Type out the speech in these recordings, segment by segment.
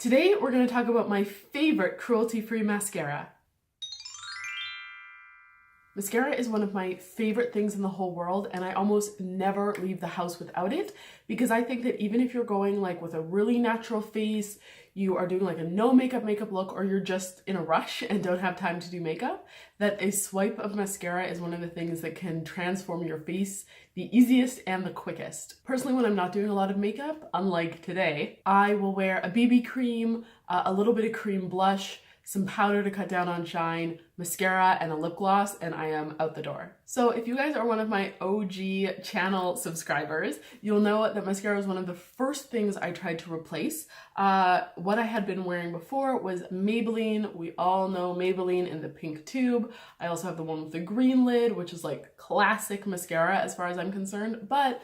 Today we're going to talk about my favorite cruelty-free mascara. Mascara is one of my favorite things in the whole world, and I almost never leave the house without it because I think that even if you're going like with a really natural face, you are doing like a no makeup look, or you're just in a rush and don't have time to do makeup, that a swipe of mascara is one of the things that can transform your face the easiest and the quickest. Personally, when I'm not doing a lot of makeup, unlike today, I will wear a BB cream, a little bit of cream blush, some powder to cut down on shine, mascara, and a lip gloss, and I am out the door. So if you guys are one of my OG channel subscribers, you'll know that mascara was one of the first things I tried to replace. What I had been wearing before was Maybelline. We all know Maybelline in the pink tube. I also have the one with the green lid, which is like classic mascara as far as I'm concerned, but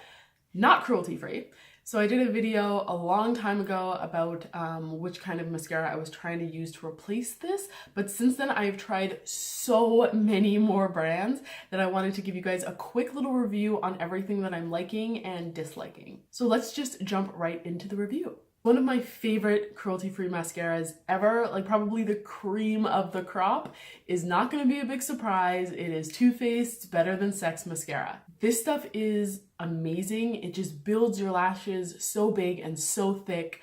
not cruelty-free. So I did a video a long time ago about which kind of mascara I was trying to use to replace this, but since then I've tried so many more brands that I wanted to give you guys a quick little review on everything that I'm liking and disliking. So let's just jump right into the review. One of my favorite cruelty-free mascaras ever, like probably the cream of the crop, is not going to be a big surprise. It is TooFaced's Better Than Sex mascara. This stuff is amazing. It just builds your lashes so big and so thick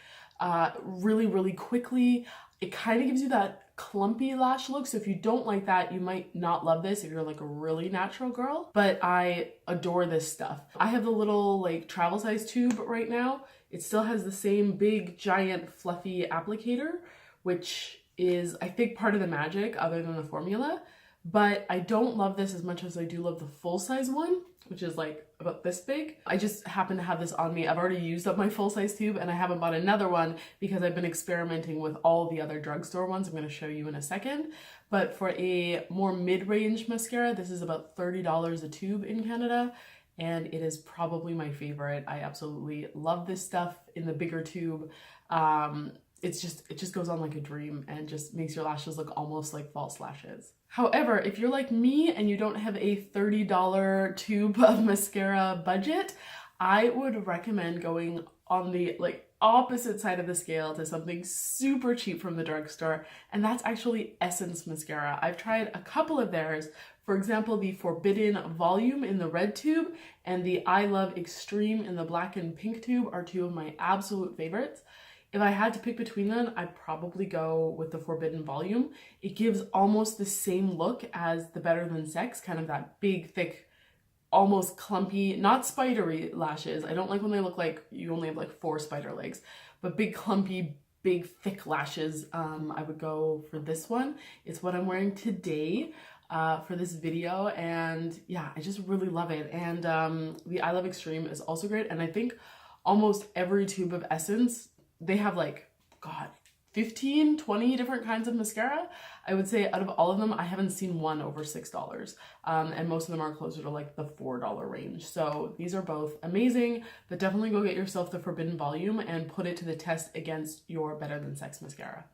really quickly. It kind of gives you that clumpy lash look, so if you don't like that, you might not love this if you're like a really natural girl, but I adore this stuff. I have the little like travel size tube right now. It still has the same big giant fluffy applicator, which is I think part of the magic other than the formula, but I don't love this as much as I do love the full size one, which is like about this big. I just happen to have this on me. I've already used up my full size tube and I haven't bought another one because I've been experimenting with all the other drugstore ones I'm going to show you in a second. But for a more mid-range mascara, this is about $30 a tube in Canada, and it is probably my favorite. I absolutely love this stuff in the bigger tube. It just goes on like a dream and just makes your lashes look almost like false lashes. However, if you're like me and you don't have a $30 tube of mascara budget, I would recommend going on the like opposite side of the scale to something super cheap from the drugstore, and that's actually Essence mascara. I've tried a couple of theirs. For example, the Forbidden Volume in the red tube and the E.l.f Extreme in the black and pink tube are two of my absolute favorites. If I had to pick between them, I'd probably go with the Forbidden Volume. It gives almost the same look as the Better Than Sex, kind of that big, thick, almost clumpy, not spidery lashes. I don't like when they look like you only have like 4 spider legs, but big, clumpy, big, thick lashes. I would go for this one. It's what I'm wearing today for this video, and yeah, I just really love it. And the E.l.f Extreme is also great, and I think almost every tube of Essence, they have like, God, 15, 20 different kinds of mascara. I would say out of all of them, I haven't seen one over $6. And most of them are closer to like the $4 range. So these are both amazing, but definitely go get yourself the Forbidden Volume and put it to the test against your Better Than Sex mascara.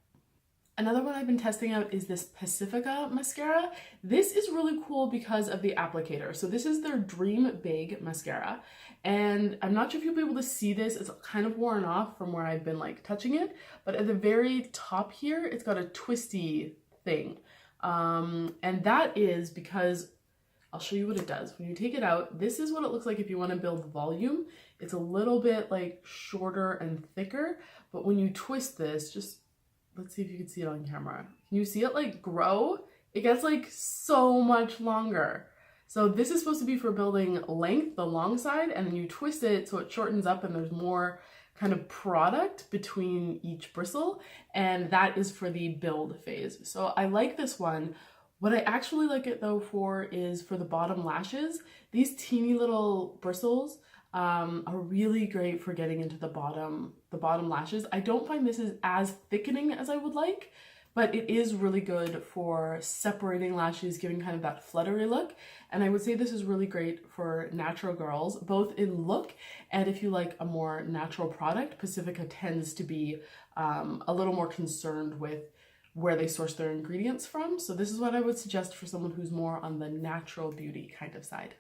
Another one I've been testing out is this Pacifica mascara. This is really cool because of the applicator. So this is their Dream Big mascara, and I'm not sure if you'll be able to see this. It's kind of worn off from where I've been like touching it, but at the very top here, it's got a twisty thing. And that is because, I'll show you what it does. When you take it out, this is what it looks like if you want to build volume. It's a little bit like shorter and thicker, but when you twist this, just let's see if you can see it on camera. Can you see it like grow? It gets like so much longer. So this is supposed to be for building length, the long side, and then you twist it so it shortens up and there's more kind of product between each bristle, and that is for the build phase. So I like this one. What I actually like it though for is for the bottom lashes. These teeny little bristles are really great for getting into the bottom lashes. I don't find this is as thickening as I would like, but it is really good for separating lashes, giving kind of that fluttery look. And I would say this is really great for natural girls, both in look and if you like a more natural product. Pacifica tends to be a little more concerned with where they source their ingredients from. So this is what I would suggest for someone who's more on the natural beauty kind of side.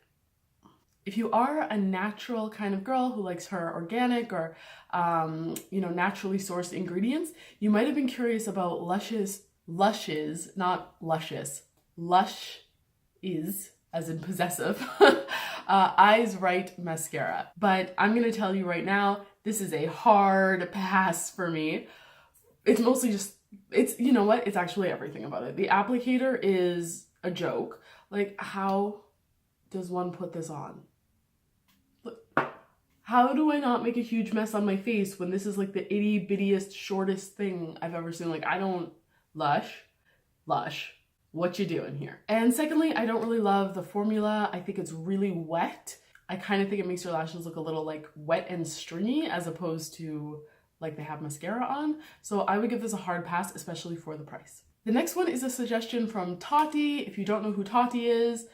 If you are a natural kind of girl who likes her organic or, naturally sourced ingredients, you might have been curious about Lush's, not luscious, Lush is, as in possessive, Eyes Right mascara. But I'm gonna tell you right now, this is a hard pass for me. It's mostly just, you know what? It's actually everything about it. The applicator is a joke. Like, how does one put this on? How do I not make a huge mess on my face when this is like the itty bittiest, shortest thing I've ever seen? Like, I don't, Lush, what you doing here? And secondly, I don't really love the formula. I think it's really wet. I kind of think it makes your lashes look a little like wet and stringy as opposed to like they have mascara on. So I would give this a hard pass, especially for the price. The next one is a suggestion from Tati. If you don't know who Tati is,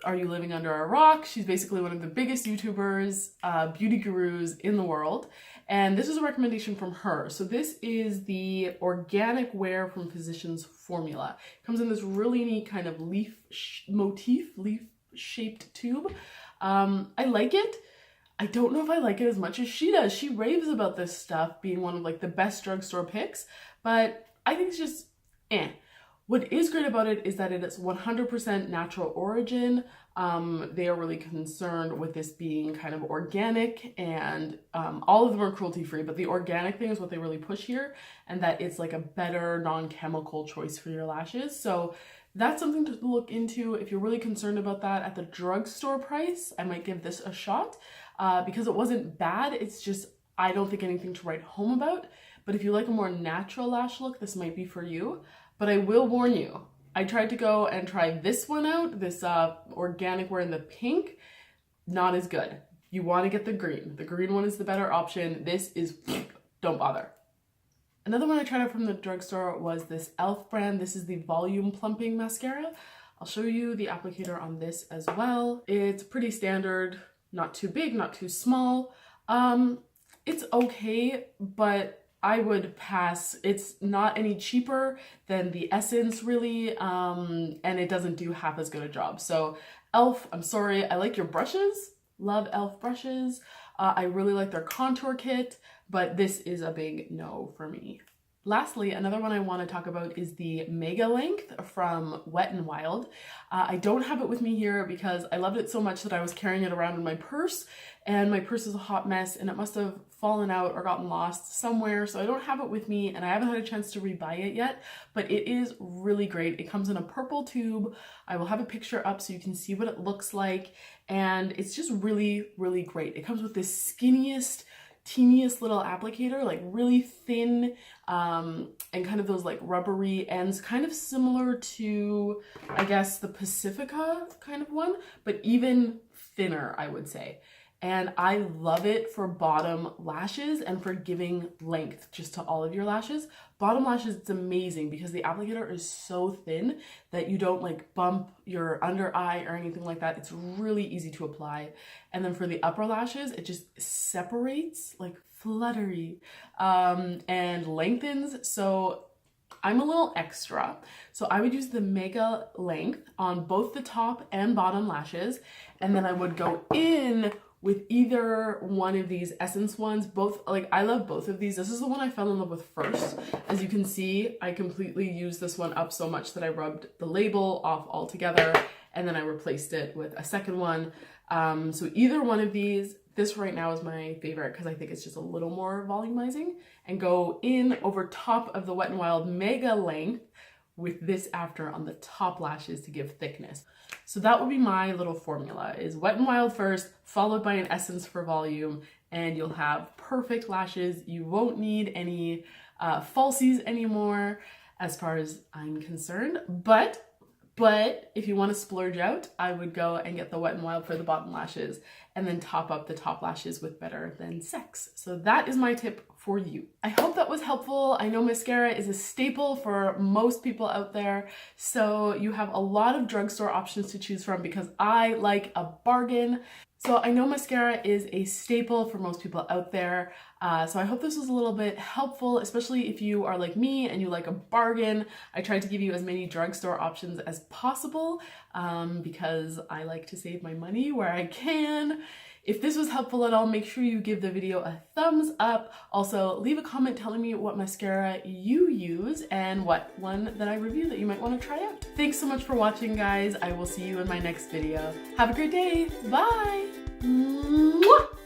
are you living under a rock? She's basically one of the biggest YouTubers, beauty gurus in the world. And this is a recommendation from her. So this is the Organic Wear from Physicians formula. It comes in this really neat kind of leaf-shaped tube. I like it. I don't know if I like it as much as she does. She raves about this stuff being one of like the best drugstore picks, but I think it's just What is great about it is that it is 100% natural origin. They are really concerned with this being kind of organic, and all of them are cruelty-free, but the organic thing is what they really push here, and that it's like a better non-chemical choice for your lashes. So that's something to look into. If you're really concerned about that at the drugstore price, I might give this a shot because it wasn't bad. It's just, I don't think anything to write home about. But if you like a more natural lash look, this might be for you. But I will warn you, I tried to go and try this one out, this Organic Wear in the pink, not as good. You want to get the green. The green one is the better option. This is, don't bother. Another one I tried out from the drugstore was this e.l.f. brand. This is the Volume Plumping Mascara. I'll show you the applicator on this as well. It's pretty standard, not too big, not too small. It's okay, but I would pass. It's not any cheaper than the Essence really, and it doesn't do half as good a job. So e.l.f., I'm sorry, I like your brushes, love e.l.f. brushes. I really like their contour kit, but this is a big no for me. Lastly, another one I want to talk about is the Mega Length from Wet n Wild. I don't have it with me here because I loved it so much that I was carrying it around in my purse, and my purse is a hot mess and it must have fallen out or gotten lost somewhere, so I don't have it with me and I haven't had a chance to rebuy it yet, but it is really great. It comes in a purple tube. I will have a picture up so you can see what it looks like, and it's just really, really great. It comes with this skinniest, teeniest little applicator, like really thin, and kind of those like rubbery ends, kind of similar to, I guess, the Pacifica kind of one, but even thinner, I would say. And I love it for bottom lashes and for giving length just to all of your lashes. Bottom lashes, it's amazing because the applicator is so thin that you don't like bump your under eye or anything like that. It's really easy to apply. And then for the upper lashes, it just separates like fluttery and lengthens. So I'm a little extra. So I would use the Mega Length on both the top and bottom lashes. And then I would go in with either one of these Essence ones. Both, like, I love both of these. This is the one I fell in love with first. As you can see, I completely used this one up so much that I rubbed the label off altogether, and then I replaced it with a second one. So either one of these, this right now is my favorite because I think it's just a little more volumizing, and go in over top of the Wet n Wild Mega Length with this after on the top lashes to give thickness. So that would be my little formula, is Wet n Wild first, followed by an Essence for volume, and you'll have perfect lashes. You won't need any falsies anymore as far as I'm concerned, but if you want to splurge out, I would go and get the Wet n Wild for the bottom lashes and then top up the top lashes with Better Than Sex. So that is my tip for you. I hope that was helpful. I know mascara is a staple for most people out there, so you have a lot of drugstore options to choose from because I like a bargain. So I know mascara is a staple for most people out there, so I hope this was a little bit helpful, especially if you are like me and you like a bargain. I tried to give you as many drugstore options as possible because I like to save my money where I can. If this was helpful at all, make sure you give the video a thumbs up. Also, leave a comment telling me what mascara you use and what one that I review that you might want to try out. Thanks so much for watching, guys. I will see you in my next video. Have a great day. Bye. Mwah!